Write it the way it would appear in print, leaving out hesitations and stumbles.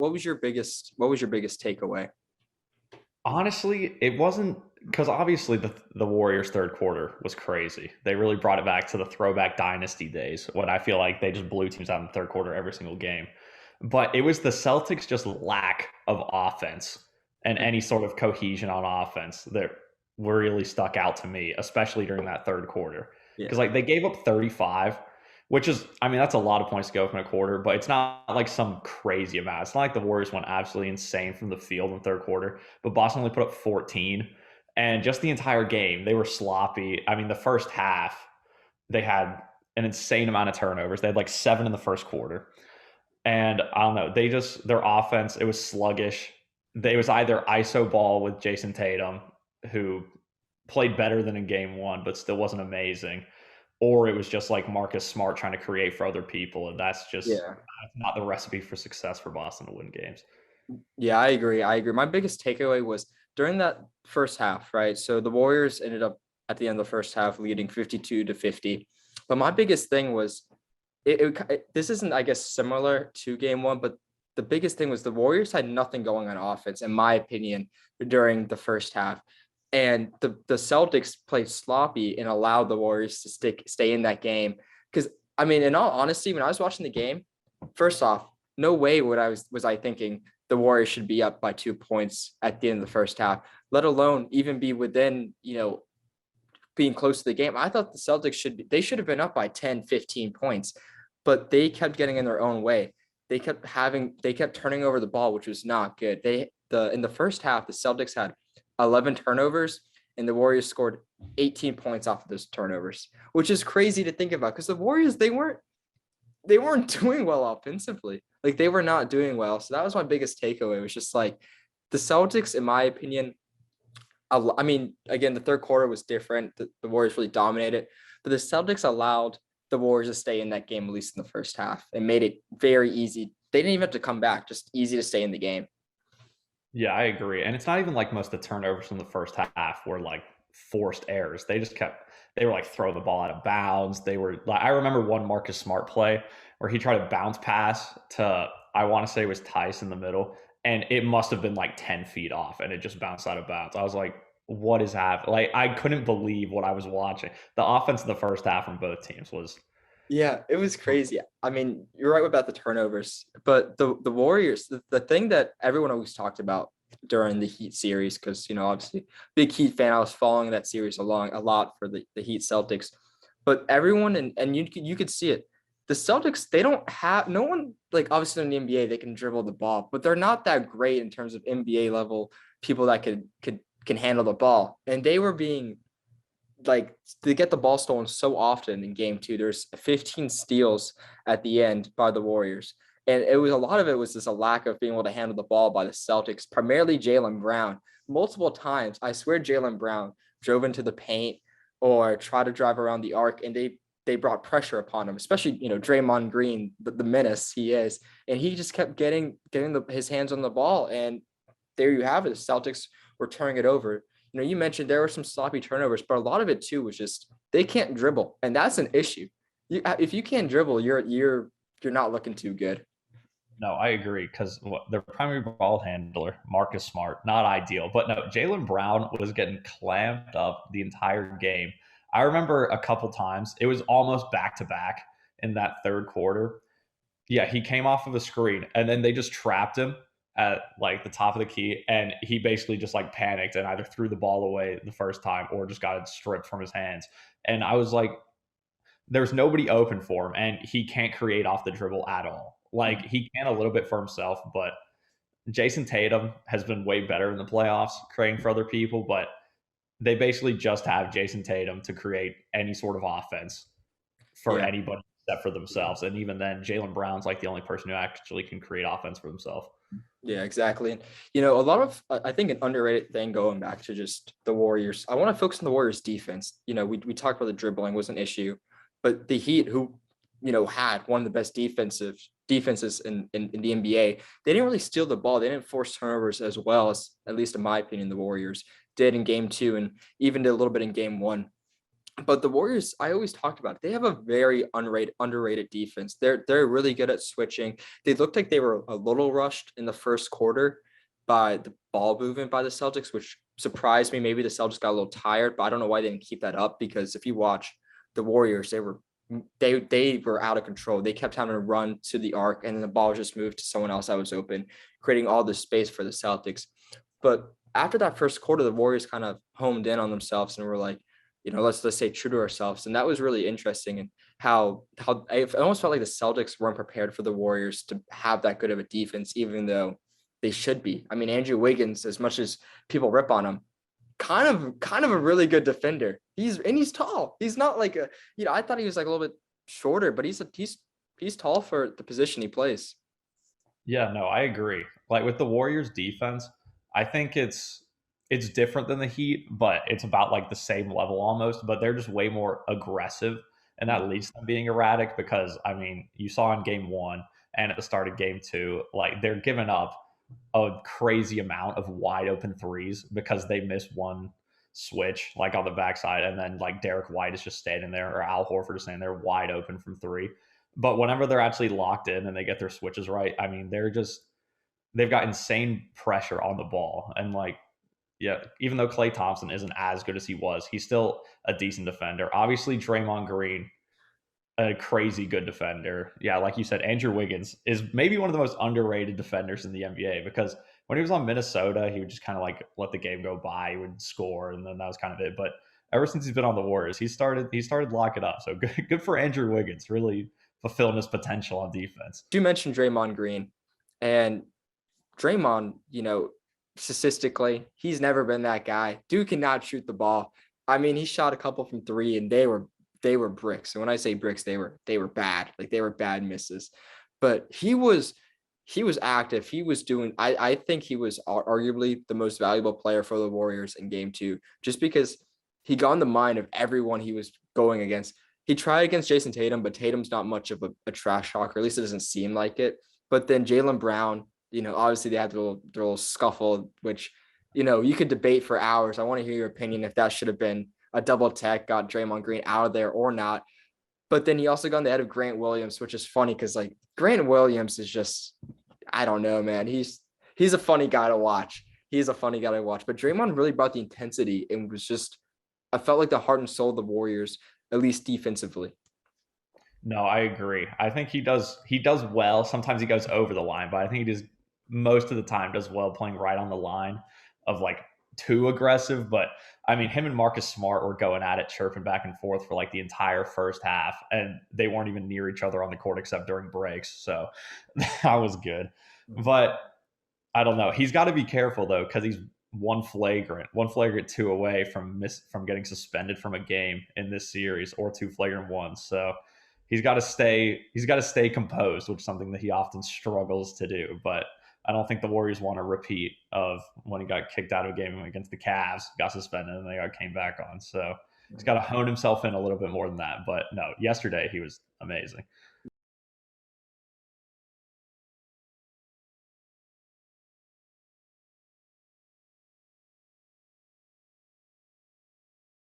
what was your biggest takeaway? Honestly, it wasn't because obviously the Warriors' third quarter was crazy. They really brought it back to the throwback dynasty days when I feel like they just blew teams out in the third quarter every single game. But it was the Celtics' just lack of offense and any sort of cohesion on offense that really stuck out to me, especially during that third quarter. Because Yeah. like they gave up 35, which is, I mean, that's a lot of points to go from a quarter, but it's not like some crazy amount. It's not like the Warriors went absolutely insane from the field in the third quarter, but Boston only put up 14. And just the entire game, they were sloppy. I mean, the first half, they had an insane amount of turnovers. They had like 7 in the first quarter. And I don't know, their offense, it was sluggish. They was either ISO ball with Jason Tatum, who played better than in game one, but still wasn't amazing, or it was just like Marcus Smart trying to create for other people. And Yeah. that's not the recipe for success for Boston to win games. Yeah, I agree. I agree. My biggest takeaway was during that first half, right? So the Warriors ended up at the end of the first half leading 52-50. But my biggest thing was this isn't, I guess, similar to game one, but the biggest thing was the Warriors had nothing going on offense, in my opinion, during the first half. And the Celtics played sloppy and allowed the Warriors to stay in that game. Because I mean, in all honesty, when I was watching the game, first off, no way was I thinking the Warriors should be up by 2 points at the end of the first half, let alone even be within, being close to the game. I thought the Celtics should have been up by 10, 15 points, but they kept getting in their own way. They kept turning over the ball, which was not good. In the first half, the Celtics had 11 turnovers and the Warriors scored 18 points off of those turnovers, which is crazy to think about because the Warriors, they weren't doing well offensively. Like they were not doing well. So that was my biggest takeaway. It was just like the Celtics, in my opinion, I mean, again, the third quarter was different. The Warriors really dominated, but the Celtics allowed the Warriors to stay in that game, at least in the first half, and made it very easy. They didn't even have to come back, just easy to stay in the game. Yeah, I agree. And it's not even like most of the turnovers from the first half were like forced errors. They were like throwing the ball out of bounds. They were like, I remember one Marcus Smart play where he tried to bounce pass to, I want to say it was Tice in the middle, and it must have been like 10 feet off and it just bounced out of bounds. I was like, what is happening? Like, I couldn't believe what I was watching. The offense in the first half from both teams was, Yeah, it was crazy. I mean, you're right about the turnovers, but the Warriors, the thing that everyone always talked about during the Heat series, because obviously big Heat fan, I was following that series along a lot for the Heat Celtics, but everyone and you could see it. The Celtics, they don't have no one like obviously in the NBA they can dribble the ball, but they're not that great in terms of NBA level people that can handle the ball, and they were being like they get the ball stolen so often in game two. There's 15 steals at the end by the Warriors. And it was a lot of it was just a lack of being able to handle the ball by the Celtics, primarily Jaylen Brown. Multiple times, I swear Jaylen Brown drove into the paint or tried to drive around the arc, and they brought pressure upon him, especially Draymond Green, the menace he is, and he just kept getting his hands on the ball, and there you have it. The Celtics were turning it over. You mentioned there were some sloppy turnovers, but a lot of it too was just they can't dribble, and that's an issue. If you can't dribble, you're not looking too good. no, I agree because their primary ball handler, Marcus Smart, not ideal. But no, Jaylen Brown was getting clamped up the entire game. I remember a couple times, it was almost back to back in that third quarter. Yeah, he came off of a screen and then they just trapped him at like the top of the key. And he basically just like panicked and either threw the ball away the first time or just got it stripped from his hands. And I was like, there's nobody open for him and he can't create off the dribble at all. Like he can a little bit for himself, but Jason Tatum has been way better in the playoffs creating for other people, but they basically just have Jason Tatum to create any sort of offense for Yeah. anybody except for themselves. And even then, Jaylen Brown's like the only person who actually can create offense for himself. Yeah, exactly. And a lot of I think an underrated thing going back to just the Warriors. I want to focus on the Warriors defense. We talked about the dribbling was an issue, but the Heat, who had one of the best defenses in the NBA, they didn't really steal the ball. They didn't force turnovers as well as, at least in my opinion, the Warriors did in game two and even did a little bit in game one. But the Warriors, I always talked about it, they have a very underrated defense. They're really good at switching. They looked like they were a little rushed in the first quarter by the ball movement by the Celtics, which surprised me. Maybe the Celtics got a little tired, but I don't know why they didn't keep that up, because if you watch the Warriors, they were out of control. They kept having to run to the arc, and then the ball just moved to someone else that was open, creating all this space for the Celtics. But after that first quarter, the Warriors kind of homed in on themselves and were like, let's say true to ourselves. And that was really interesting. And how I almost felt like the Celtics weren't prepared for the Warriors to have that good of a defense, even though they should be. I mean, Andrew Wiggins, as much as people rip on him, kind of a really good defender. He's tall. He's not like I thought he was like a little bit shorter, but he's tall for the position he plays. Yeah, no, I agree. Like with the Warriors defense, I think it's different than the Heat, but it's about like the same level almost, but they're just way more aggressive, and that leads to them being erratic because I mean, you saw in game 1 and at the start of game 2, like they're giving up a crazy amount of wide open threes because they miss one switch like on the backside, and then like Derek White is just standing there or Al Horford is standing there wide open from 3. But whenever they're actually locked in and they get their switches right, I mean, they've got insane pressure on the ball. And like, yeah, even though Klay Thompson isn't as good as he was, he's still a decent defender. Obviously, Draymond Green, a crazy good defender. Yeah, like you said, Andrew Wiggins is maybe one of the most underrated defenders in the NBA because when he was on Minnesota, he would just kind of like let the game go by, he would score, and then that was kind of it. But ever since he's been on the Warriors, he started locking up. So good for Andrew Wiggins, really fulfilling his potential on defense. You mentioned Draymond Green, and Draymond, statistically, he's never been that guy. Dude cannot shoot the ball. I mean, he shot a couple from 3, and they were bricks. And when I say bricks, they were bad. Like they were bad misses. But he was active. He was doing. I think he was arguably the most valuable player for the Warriors in Game 2, just because he got in the mind of everyone he was going against. He tried against Jason Tatum, but Tatum's not much of a trash talker. At least it doesn't seem like it. But then Jaylen Brown, obviously they had their little scuffle, which, you could debate for hours. I want to hear your opinion if that should have been a double tech, got Draymond Green out of there or not. But then he also got on the head of Grant Williams, which is funny because like Grant Williams is just, I don't know, man. He's a funny guy to watch. He's a funny guy to watch. But Draymond really brought the intensity and was just, I felt like the heart and soul of the Warriors, at least defensively. No, I agree. I think he does well. Sometimes he goes over the line, but I think he does most of the time does well playing right on the line of like too aggressive. But I mean, him and Marcus Smart were going at it, chirping back and forth for like the entire first half, and they weren't even near each other on the court except during breaks. So that was good. But I don't know. He's got to be careful though, because he's one flagrant two away from getting suspended from a game in this series, or two flagrant ones. So he's got to stay composed, which is something that he often struggles to do. But I don't think the Warriors want a repeat of when he got kicked out of a game against the Cavs, got suspended, and they got came back on. So he's got to hone himself in a little bit more than that. But no, yesterday he was amazing.